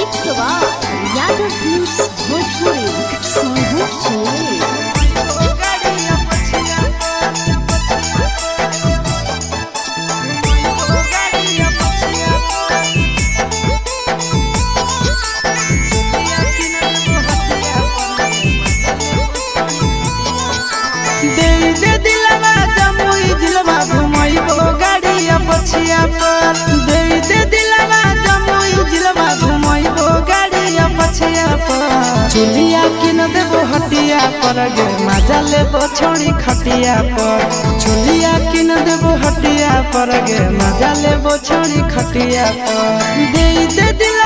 मिक्सवा Yadav films Bhojpuri Sonu चले दे दिलवा जमुई जिलवा घुमैबो गाड़िया पछिया पर दे दिलवा जमुई जिलवा घुमैबो गाड़िया पछिया पर चुलिया किन देबो हटिया पर गे मजा लेबो छोड़ी खटिया पर चुलिया किन देबो हटिया पर गे मजा लेबो छोड़ी खटिया पर दे दिलवा